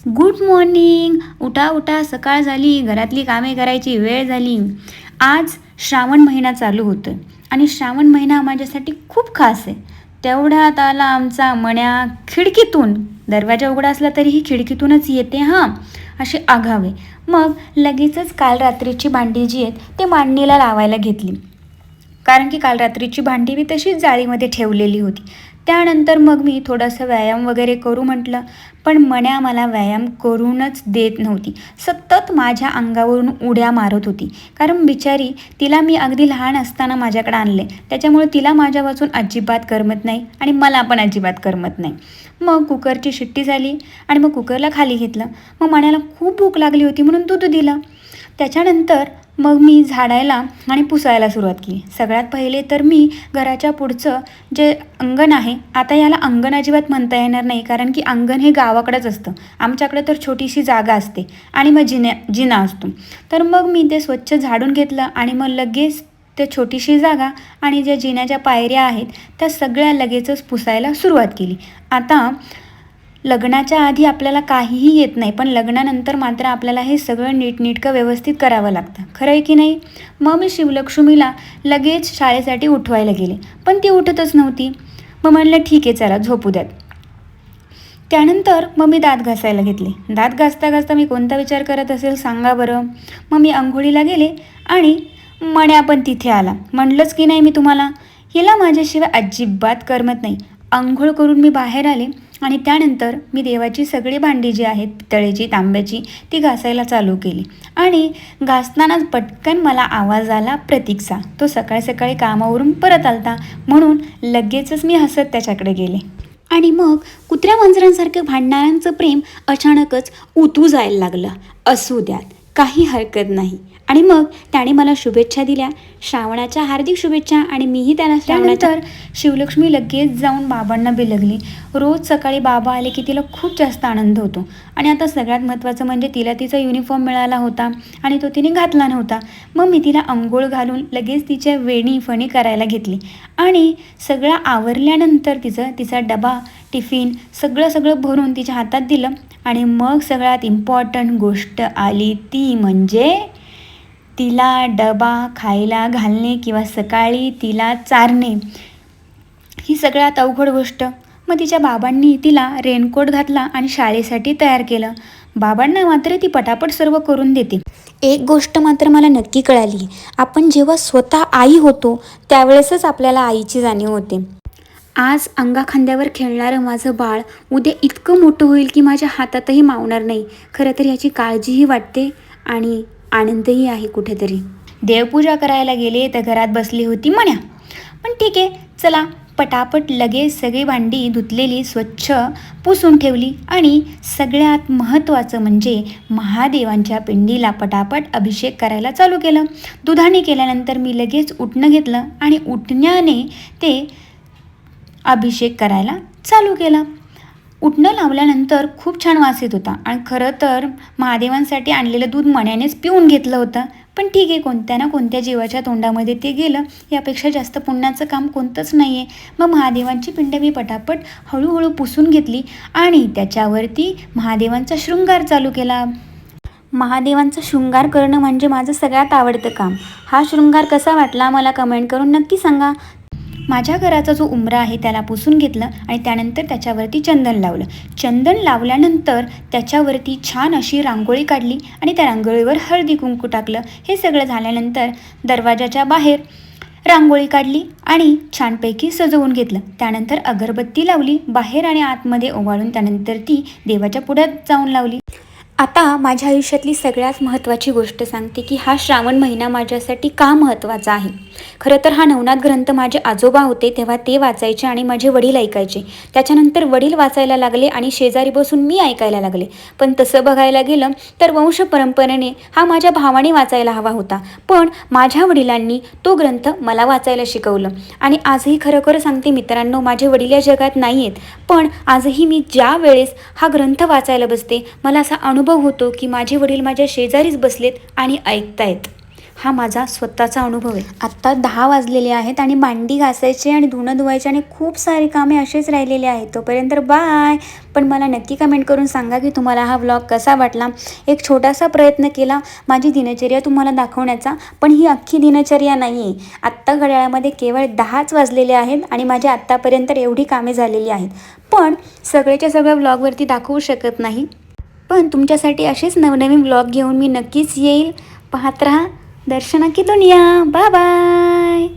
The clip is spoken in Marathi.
Good morning. उठा उठा, सकाळ झाली, घरातली कामे करायची वेळ झाली. आज श्रावण महिना चालू होतो आहे आणि श्रावण महिना माझ्यासाठी खूप खास आहे. तेवढ्यात आला आमचा मण्या खिडकीतून. दरवाजा उघडा असला तरीही खिडकीतूनच येते हां, अशी आघावे. मग लगेचच काल रात्रीची भांडी जी आहेत ते मांडणीला लावायला घेतली, कारण की काल रात्रीची भांडी मी तशीच जाळीमध्ये ठेवलेली होती. त्यानंतर मग मी थोडासा व्यायाम वगैरे करू म्हटलं, पण मण्या मला व्यायाम करूनच देत नव्हती. सतत माझ्या अंगावरून उड्या मारत होती, कारण बिचारी तिला मी अगदी लहान असताना माझ्याकडे आणले, त्याच्यामुळे तिला माझ्या वाचून अजिबात करमत नाही आणि मला पण अजिबात करमत नाही. मग कुकरची शिट्टी झाली आणि मग कुकरला खाली घेतलं. मग मण्याला खूप भूक लागली होती म्हणून दूध दिलं. त्याच्यानंतर मग मी झाडायला आणि पुसायला सुरुवात केली. सगळ्यात पहिले तर मी घराच्या पुढचं जे अंगण आहे, आता याला अंगण अजिबात म्हणता येणार नाही, कारण की अंगण हे गावाकडेच असतं. आमच्याकडे तर छोटीशी जागा असते आणि मग जिना असतो. तर मग मी ते स्वच्छ झाडून घेतलं आणि मग लगेच ते छोटीशी जागा आणि ज्या जिन्याच्या पायऱ्या आहेत त्या सगळ्या लगेचच पुसायला सुरुवात केली. आता लग्नाच्या आधी आपल्याला काहीही येत नाही, पण लग्नानंतर मात्र आपल्याला हे सगळं नीटनेटकं व्यवस्थित करावं लागतं. खरं आहे की नाही? मग मी शिवलक्ष्मीला लगेच शाळेसाठी उठवायला गेले, पण ती उठतच नव्हती. मग म्हणलं ठीक आहे, चला झोपू द्यात. त्यानंतर मग मी दात घासायला घेतले. दात घासता घासता मी कोणता विचार करत असेल सांगा बरं. मग मी अंघोळीला गेले आणि मण्या पण तिथे आला. म्हणलंच की नाही मी तुम्हाला, हिला माझ्याशिवाय अजिबात करमत नाही. अंघोळ करून मी बाहेर आले आणि त्यानंतर मी देवाची सगळी भांडी जी आहेत पितळेची, तांब्याची, ती घासायला चालू केली. आणि घासतानाच पटकन मला आवाज आला प्रतीकचा. तो सकाळी सकाळी कामावरून परत आलता, म्हणून लगेचच मी हसत त्याच्याकडे गेले. आणि मग कुत्र्या मांजरांसारखं भांडणाऱ्यांचं प्रेम अचानकच उतू जायला लागलं. असू द्यात, काही हरकत नाही. आणि मग त्याने मला शुभेच्छा दिल्या, श्रावणाच्या हार्दिक शुभेच्छा. आणि मीही त्याला श्रावणाच्या. शिवलक्ष्मी लगेच जाऊन बाबांना बिलगली. रोज सकाळी बाबा आले की तिला खूप जास्त आनंद होतो. आणि आता सगळ्यात महत्त्वाचं म्हणजे तिला तिचा युनिफॉर्म मिळाला होता आणि तो तिने घातला नव्हता. मग मी तिला अंघोळ घालून लगेच तिच्या वेणी फणी करायला घेतली आणि सगळं आवरल्यानंतर तिचा डबा, टिफिन सगळं भरून तिच्या हातात दिलं. आणि मग सगळ्यात इम्पॉर्टंट गोष्ट आली, ती म्हणजे तिला डबा खायला घालणे किंवा सकाळी तिला चारणे. ही सगळ्यात अवघड गोष्ट. मग तिच्या बाबांनी तिला रेनकोट घातला आणि शाळेसाठी तयार केलं. बाबांना मात्र ती पटापट सर्व करून देते. एक गोष्ट मात्र मला नक्की कळाली, आपण जेव्हा स्वतः आई होतो त्यावेळेसच आपल्याला आईची जाणीव होते. आज अंगाखांद्यावर खेळणारं माझं बाळ उद्या इतकं मोठं होईल की माझ्या हातातही मावणार नाही. खरं तर याची काळजीही वाटते आणि आनंदही आहे कुठेतरी. देवपूजा करायला गेले तर घरात बसली होती मण्या. पण ठीक आहे, चला पटापट लगेच सगळी भांडी धुतलेली स्वच्छ पुसून ठेवली. आणि सगळ्यात महत्त्वाचं म्हणजे महादेवांच्या पिंडीला पटापट अभिषेक करायला चालू केलं. दुधाने केल्यानंतर मी लगेच उटणं घेतलं आणि उटण्याने ते अभिषेक करायला चालू केला. उटणं लावल्यानंतर खूप छान वास येत होता आणि खरं तर महादेवांसाठी आणलेलं दूध मण्यानेच पिऊन घेतलं होतं. पण ठीक आहे, कोणत्या ना कोणत्या जीवाच्या तोंडामध्ये ते गेलं, यापेक्षा जास्त पुण्याचं काम कोणतंच नाही आहे. मग महादेवांची पिंड मी पटापट हळूहळू पुसून घेतली आणि त्याच्यावरती महादेवांचा शृंगार चालू केला. महादेवांचा शृंगार करणं म्हणजे माझं सगळ्यात आवडतं काम. हा शृंगार कसा वाटला मला कमेंट करून नक्की सांगा. माझ्या घराचा जो उंबरा आहे त्याला पुसून घेतलं आणि त्यानंतर त्याच्यावरती चंदन लावलं. चंदन लावल्यानंतर त्याच्यावरती छान अशी रांगोळी काढली आणि त्या रांगोळीवर हळदी कुंकू टाकलं. हे सगळं झाल्यानंतर दरवाजाच्या बाहेर रांगोळी काढली आणि छानपैकी सजवून घेतलं. त्यानंतर अगरबत्ती लावली बाहेर आणि आतमध्ये ओवाळून, त्यानंतर ती देवाच्या पुढ्यात जाऊन लावली. आता माझ्या आयुष्यातली सगळ्यात महत्त्वाची गोष्ट सांगते की हा श्रावण महिना माझ्यासाठी का महत्त्वाचा आहे. खरं तर हा नवनाथ ग्रंथ माझे आजोबा होते तेव्हा ते वाचायचे आणि माझे वडील ऐकायचे. त्याच्यानंतर वडील वाचायला लागले आणि शेजारी बसून मी ऐकायला लागले. पण तसं बघायला गेलं तर वंश परंपरेने हा माझ्या भावाने वाचायला हवा होता, पण माझ्या वडिलांनी तो ग्रंथ मला वाचायला शिकवलं. आणि आजही खरोखर सांगते मित्रांनो, माझे वडील या जगात नाही आहेत, पण आजही मी ज्या वेळेस हा ग्रंथ वाचायला बसते मला असा अनुभव होतो की माझे वडील माझ्या शेजारीच बसलेत आणि ऐकतायत. हा माझा स्वतःचा अनुभव आहे. आत्ता 10 वाजलेले आहेत आणि भांडी घासायचे आणि धुणं धुवायचे आणि खूप सारे कामे असेच राहिलेले आहेत. तोपर्यंत बाय. पण मला नक्की कमेंट करून सांगा की तुम्हाला हा व्लॉग कसा वाटला. एक छोटासा प्रयत्न केला माझी दिनचर्या तुम्हाला दाखवण्याचा, पण ही अख्खी दिनचर्या नाही आहे. आत्ता घड्याळामध्ये केवळ 10च वाजलेले आहेत आणि माझ्या आत्तापर्यंत एवढी कामे झालेली आहेत. पण सगळेच्या सगळं व्लॉगवरती दाखवू शकत नाही. पण तुमच्यासाठी असेच नवनवीन व्लॉग घेऊन मी नक्कीच येईल. पाहत रहा दर्शना की दुनिया. Bye bye.